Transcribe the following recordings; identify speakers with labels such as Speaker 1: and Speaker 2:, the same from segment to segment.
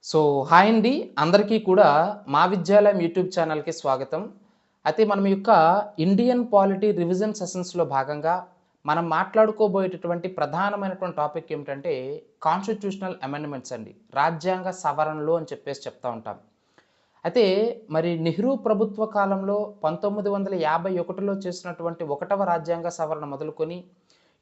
Speaker 1: So hi అండి అందరికీ కూడా మా విద్యాలయం యూట్యూబ్ ఛానల్కి స్వాగతం. అయితే మనం యొక్క ఇండియన్ పాలిటీ రివిజన్ సెషన్స్లో భాగంగా మనం మాట్లాడుకోబోయేటటువంటి ప్రధానమైనటువంటి టాపిక్ ఏమిటంటే కాన్స్టిట్యూషనల్ అమెండ్మెంట్స్ అండి, రాజ్యాంగ సవరణలు అని చెప్పేసి చెప్తా ఉంటాం. అయితే మరి నెహ్రూ ప్రభుత్వ కాలంలో 1951లో చేసినటువంటి ఒకటవ రాజ్యాంగ సవరణ మొదలుకొని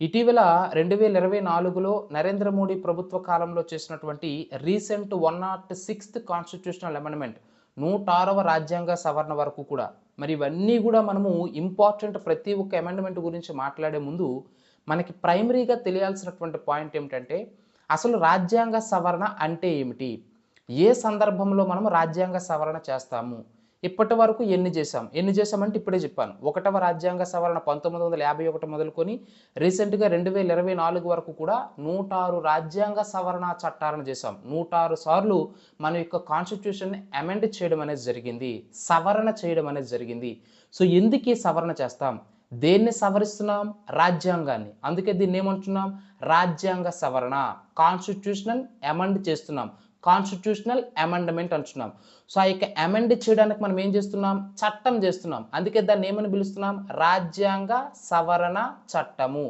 Speaker 1: ఇటీవల 2024లో నరేంద్ర మోడీ ప్రభుత్వ కాలంలో చేసినటువంటి రీసెంట్ 106th కాన్స్టిట్యూషనల్ అమెండ్మెంట్ 106వ రాజ్యాంగ సవరణ వరకు కూడా మరి ఇవన్నీ కూడా మనము ఇంపార్టెంట్. ప్రతి ఒక్క అమెండ్మెంట్ గురించి మాట్లాడే ముందు మనకి ప్రైమరీగా తెలియాల్సినటువంటి పాయింట్ ఏమిటంటే అసలు రాజ్యాంగ సవరణ అంటే ఏమిటి, ఏ సందర్భంలో మనం రాజ్యాంగ సవరణ చేస్తాము, ఇప్పటి వరకు ఎన్ని చేసామంటే ఇప్పుడే చెప్పాను. ఒకటవ రాజ్యాంగ సవరణ 1951 మొదలుకొని రీసెంట్గా 2024 వరకు కూడా 106 రాజ్యాంగ సవరణ చట్టాలను చేసాం. 106 సార్లు మన యొక్క కాన్స్టిట్యూషన్ని అమెండ్ చేయడం అనేది జరిగింది, సవరణ చేయడం అనేది జరిగింది. సో ఎందుకు ఈ సవరణ చేస్తాం, దేన్ని సవరిస్తున్నాం, రాజ్యాంగాన్ని. అందుకే దీన్ని ఏమంటున్నాం, రాజ్యాంగ సవరణ, కాన్స్టిట్యూషనల్ అమెండ్ చేస్తున్నాం, కాన్స్టిట్యూషనల్ అమెండ్మెంట్ అంటున్నాం. సో ఆ యొక్క అమెండ్ చేయడానికి మనం ఏం చేస్తున్నాం, చట్టం చేస్తున్నాం. అందుకే దాన్ని ఏమని పిలుస్తున్నాం, రాజ్యాంగ సవరణ చట్టము.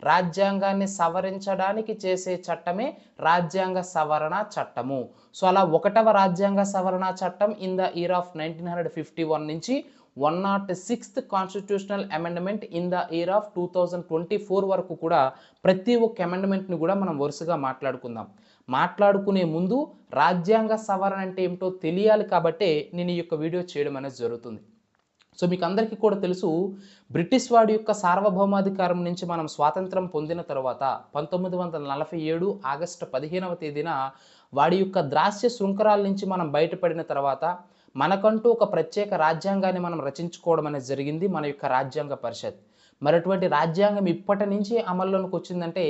Speaker 1: రాజ్యాంగాన్ని సవరించడానికి చేసే చట్టమే రాజ్యాంగ సవరణ చట్టము. సో అలా ఒకటవ రాజ్యాంగ సవరణ చట్టం ఇన్ ద ఇయర్ ఆఫ్ 1951 నుంచి 106th constitutional amendment in the year of 2024 వరకు కూడా ప్రతి ఒక్క అమెండ్మెంట్ని కూడా మనం వరుసగా మాట్లాడుకుందాం. మాట్లాడుకునే ముందు రాజ్యాంగ సవరణ అంటే ఏమిటో తెలియాలి కాబట్టే నేను ఈ యొక్క వీడియో చేయడం అనేది జరుగుతుంది. సో మీకు అందరికీ కూడా తెలుసు, బ్రిటిష్ వాడి యొక్క సార్వభౌమాధికారం నుంచి మనం స్వాతంత్రం పొందిన తర్వాత 1947 ఆగస్టు 15వ తేదీన వాడి యొక్క ద్రాస్య శృంఖరాల నుంచి మనం బయటపడిన తర్వాత మనకంటూ ఒక ప్రత్యేక రాజ్యాంగాన్ని మనం రచించుకోవడం అనేది జరిగింది, మన యొక్క రాజ్యాంగ పరిషత్. మరి అటువంటి రాజ్యాంగం ఇప్పటి నుంచి అమల్లోకి వచ్చిందంటే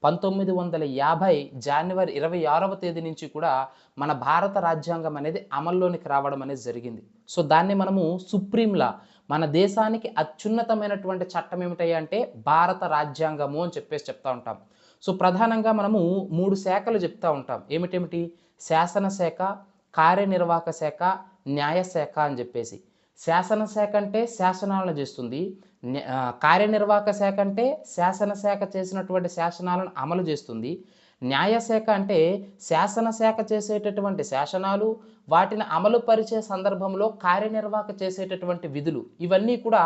Speaker 1: 1950 జనవరి 26వ తేదీ నుంచి కూడా మన భారత రాజ్యాంగం అనేది అమల్లోనికి రావడం అనేది జరిగింది. సో దాన్ని మనము సుప్రీంలా, మన దేశానికి అత్యున్నతమైనటువంటి చట్టం ఏమిటయ్యా అంటే భారత రాజ్యాంగము అని చెప్పేసి చెప్తా ఉంటాం. సో ప్రధానంగా మనము 3 శాఖలు చెప్తా ఉంటాం. ఏమిటేమిటి, శాసనశాఖ, కార్యనిర్వాహక శాఖ, న్యాయశాఖ అని చెప్పేసి. శాసనశాఖ అంటే శాసనాలను చేస్తుంది, కార్యనిర్వాహక శాఖ అంటే శాసనశాఖ చేసినటువంటి శాసనాలను అమలు చేస్తుంది, న్యాయశాఖ అంటే శాసనశాఖ చేసేటటువంటి శాసనాలు వాటిని అమలు పరిచే సందర్భంలో కార్యనిర్వాహక చేసేటటువంటి విధులు ఇవన్నీ కూడా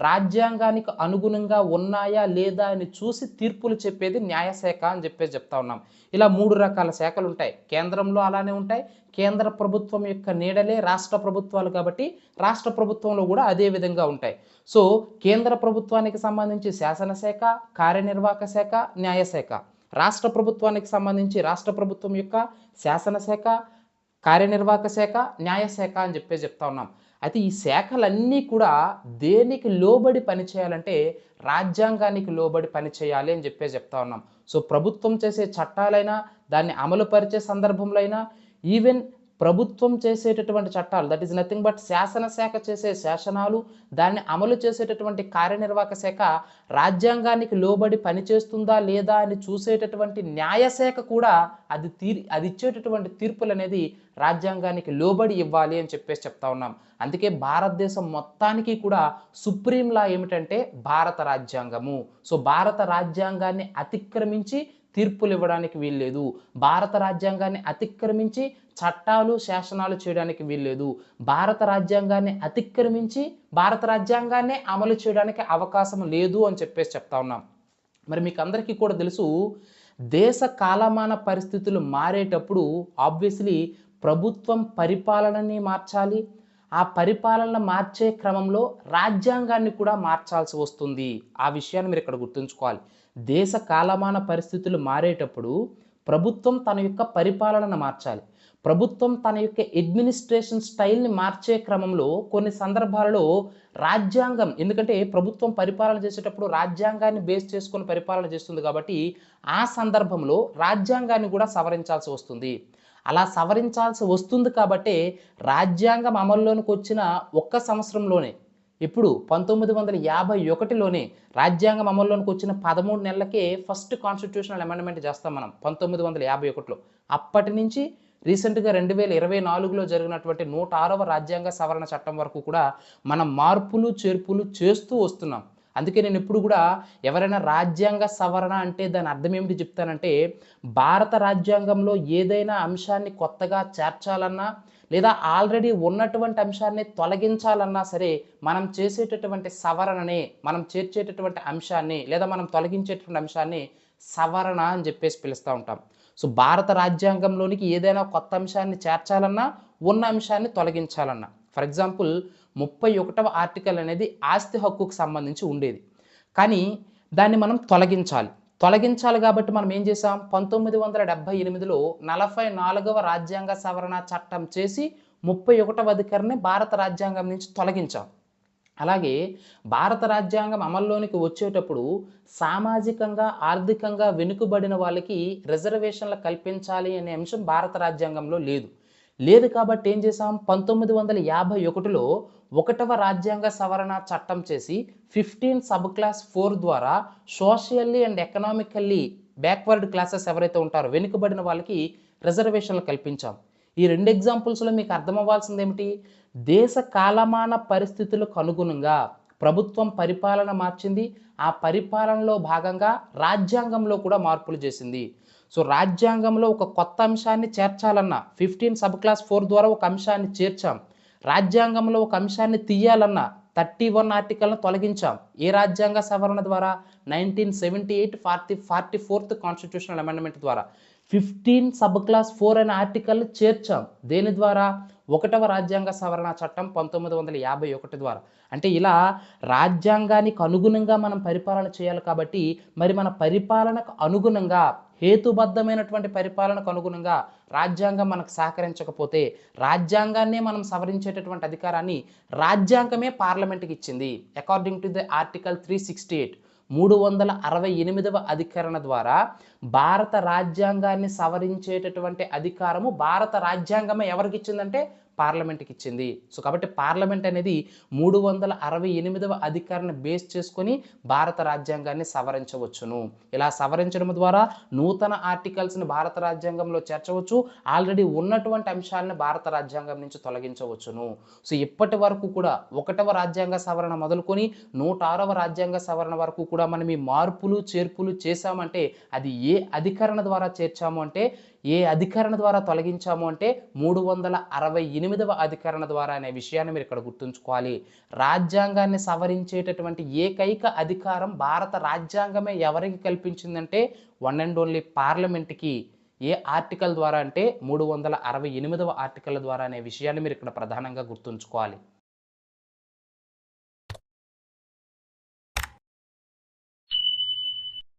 Speaker 1: రాజ్యాంగానికి అనుగుణంగా ఉన్నాయా లేదా అని చూసి తీర్పులు చెప్పేది న్యాయశాఖ అని చెప్పేసి చెప్తా ఉన్నాం. ఇలా 3 రకాల శాఖలు ఉంటాయి. కేంద్రంలో అలానే ఉంటాయి, కేంద్ర ప్రభుత్వం యొక్క నీడలే రాష్ట్ర ప్రభుత్వాలు కాబట్టి రాష్ట్ర ప్రభుత్వంలో కూడా అదే విధంగా ఉంటాయి. సో కేంద్ర ప్రభుత్వానికి సంబంధించి శాసనశాఖ, కార్యనిర్వాహక శాఖ, న్యాయశాఖ. రాష్ట్ర ప్రభుత్వానికి సంబంధించి రాష్ట్ర ప్రభుత్వం యొక్క శాసనశాఖ, కార్యనిర్వాహక శాఖ, న్యాయశాఖ అని చెప్పేసి చెప్తా ఉన్నాం. అయితే ఈ శాఖలన్నీ కూడా దేనికి లోబడి పనిచేయాలంటే రాజ్యాంగానికి లోబడి పనిచేయాలి అని చెప్పేసి చెప్తా ఉన్నాం. సో ప్రభుత్వం చేసే చట్టాలైనా, దాన్ని అమలు పరిచే సందర్భంలో అయినా, ఈవెన్ ప్రభుత్వం చేసేటటువంటి చట్టాలు, దట్ ఈస్ నథింగ్ బట్ శాసనశాఖ చేసే శాసనాలు, దాన్ని అమలు చేసేటటువంటి కార్యనిర్వాహక శాఖ రాజ్యాంగానికి లోబడి పనిచేస్తుందా లేదా అని చూసేటటువంటి న్యాయశాఖ కూడా అది ఇచ్చేటటువంటి తీర్పులు అనేది రాజ్యాంగానికి లోబడి ఇవ్వాలి అని చెప్పేసి చెప్తా ఉన్నాం. అందుకే భారతదేశం మొత్తానికి కూడా సుప్రీం లా ఏమిటంటే భారత రాజ్యాంగము. సో భారత రాజ్యాంగాన్ని అతిక్రమించి తీర్పులు ఇవ్వడానికి వీల్లేదు, భారత రాజ్యాంగాన్ని అతిక్రమించి చట్టాలు శాసనాలు చేయడానికి వీల్లేదు, భారత రాజ్యాంగాన్ని అతిక్రమించి భారత రాజ్యాంగాన్ని అమలు చేయడానికి అవకాశం లేదు అని చెప్పేసి చెప్తా ఉన్నాం. మరి మీకు అందరికీ కూడా తెలుసు, దేశ కాలమాన పరిస్థితులు మారేటప్పుడు ఆబ్వియస్లీ ప్రభుత్వం పరిపాలనని మార్చాలి, ఆ పరిపాలన మార్చే క్రమంలో రాజ్యాంగాన్ని కూడా మార్చాల్సి వస్తుంది. ఆ విషయాన్ని మీరు ఇక్కడ గుర్తుంచుకోవాలి. దేశ కాలమాన పరిస్థితులు మారేటప్పుడు ప్రభుత్వం తన యొక్క పరిపాలనను మార్చాలి, ప్రభుత్వం తన యొక్క అడ్మినిస్ట్రేషన్ స్టైల్ని మార్చే క్రమంలో కొన్ని సందర్భాలలో రాజ్యాంగం, ఎందుకంటే ప్రభుత్వం పరిపాలన చేసేటప్పుడు రాజ్యాంగాన్ని బేస్ చేసుకొని పరిపాలన చేస్తుంది కాబట్టి ఆ సందర్భంలో రాజ్యాంగాన్ని కూడా సవరించాల్సి వస్తుంది. అలా సవరించాల్సి వస్తుంది కాబట్టి రాజ్యాంగం అమల్లోనికి వచ్చిన ఒక్క సంవత్సరంలోనే, ఇప్పుడు 1951లోనే రాజ్యాంగం అమల్లోనికి వచ్చిన 13 నెలలకే ఫస్ట్ కాన్స్టిట్యూషనల్ అమెండ్మెంట్ చేస్తాం మనం 1951లో. అప్పటి నుంచి రీసెంట్గా 2024లో జరిగినటువంటి 106వ రాజ్యాంగ సవరణ చట్టం వరకు కూడా మనం మార్పులు చేర్పులు చేస్తూ వస్తున్నాం. అందుకే నేను ఎప్పుడు కూడా ఎవరైనా రాజ్యాంగ సవరణ అంటే దాని అర్థం ఏమిటి చెప్తానంటే, భారత రాజ్యాంగంలో ఏదైనా అంశాన్ని కొత్తగా చేర్చాలన్నా లేదా ఆల్రెడీ ఉన్నటువంటి అంశాన్ని తొలగించాలన్నా సరే మనం చేసేటటువంటి సవరణనే, మనం చేర్చేటటువంటి అంశాన్ని లేదా మనం తొలగించేటటువంటి అంశాన్ని సవరణ అని చెప్పేసి పిలుస్తూ ఉంటాం. సో భారత రాజ్యాంగంలోనికి ఏదైనా కొత్త అంశాన్ని చేర్చాలన్నా, ఉన్న అంశాన్ని తొలగించాలన్నా. ఫర్ ఎగ్జాంపుల్ 31వ ఆర్టికల్ అనేది ఆస్తి హక్కుకు సంబంధించి ఉండేది. కానీ దాన్ని మనం తొలగించాలి కాబట్టి మనం ఏం చేసాం, 1978లో 44వ రాజ్యాంగ సవరణ చట్టం చేసి 31వ అధికరణని భారత రాజ్యాంగం నుంచి తొలగించాం. అలాగే భారత రాజ్యాంగం అమల్లోనికి వచ్చేటప్పుడు సామాజికంగా ఆర్థికంగా వెనుకబడిన వాళ్ళకి రిజర్వేషన్లు కల్పించాలి అనే అంశం భారత రాజ్యాంగంలో లేదు కాబట్టి ఏం చేసాం, 1951లో 1వ రాజ్యాంగ సవరణ చట్టం చేసి 15 సబ్ క్లాస్ 4 ద్వారా socially and economically backward classes ఎవరైతే ఉంటారో వెనుకబడిన వాళ్ళకి రిజర్వేషన్లు కల్పించాం. ఈ 2 ఎగ్జాంపుల్స్లో మీకు అర్థమవ్వాల్సింది ఏమిటి, దేశ కాలమాన పరిస్థితులకు అనుగుణంగా ప్రభుత్వం పరిపాలన మార్చింది. ఆ పరిపాలనలో భాగంగా రాజ్యాంగంలో కూడా మార్పులు చేసింది. సో రాజ్యాంగంలో ఒక కొత్త అంశాన్ని చేర్చాలన్నా 15 సబ్ క్లాస్ 4 ద్వారా ఒక అంశాన్ని చేర్చాం. రాజ్యాంగంలో ఒక అంశాన్ని తీయాలన్నా 31 ఆర్టికల్ను తొలగించాం. ఏ రాజ్యాంగ సవరణ ద్వారా, 1978 44th కాన్స్టిట్యూషనల్ అమెండ్మెంట్ ద్వారా 15 సబ్ క్లాస్ 4 అనే ఆర్టికల్ని చేర్చాం. దేని ద్వారా, 1వ రాజ్యాంగ సవరణ చట్టం 1951 ద్వారా. అంటే ఇలా రాజ్యాంగానికి అనుగుణంగా మనం పరిపాలన చేయాలి కాబట్టి మరి మన పరిపాలనకు అనుగుణంగా, హేతుబద్ధమైనటువంటి పరిపాలనకు అనుగుణంగా రాజ్యాంగం మనకు సహకరించకపోతే రాజ్యాంగాన్నే మనం సవరించేటటువంటి అధికారాన్ని రాజ్యాంగమే పార్లమెంట్కి ఇచ్చింది. అకార్డింగ్ టు ది ఆర్టికల్ 368 368వ అధికరణ ద్వారా భారత రాజ్యాంగాన్ని సవరించేటటువంటి అధికారము భారత రాజ్యాంగమే ఎవరికి ఇచ్చిందంటే పార్లమెంట్కి ఇచ్చింది. సో కాబట్టి పార్లమెంట్ అనేది 368వ అధికారాన్ని బేస్ చేసుకొని భారత రాజ్యాంగాన్ని సవరించవచ్చును. ఇలా సవరించడం ద్వారా నూతన ఆర్టికల్స్ని భారత రాజ్యాంగంలో చేర్చవచ్చు, ఆల్రెడీ ఉన్నటువంటి అంశాలను భారత రాజ్యాంగం నుంచి తొలగించవచ్చును. సో ఇప్పటి వరకు కూడా 1వ రాజ్యాంగ సవరణ మొదలుకొని 106వ రాజ్యాంగ సవరణ వరకు కూడా మనం ఈ మార్పులు చేర్పులు చేశామంటే అది ఏ అధికరణ ద్వారా చేర్చాము అంటే, ఏ అధికరణ ద్వారా తొలగించాము అంటే 368వ అధికరణ ద్వారా అనే విషయాన్ని మీరు ఇక్కడ గుర్తుంచుకోవాలి. రాజ్యాంగాన్ని సవరించేటటువంటి ఏకైక అధికారం భారత రాజ్యాంగమే ఎవరికి కల్పించిందంటే వన్ అండ్ ఓన్లీ పార్లమెంట్కి. ఏ ఆర్టికల్ ద్వారా అంటే 368వ ఆర్టికల్ ద్వారా అనే విషయాన్ని మీరు ఇక్కడ ప్రధానంగా గుర్తుంచుకోవాలి.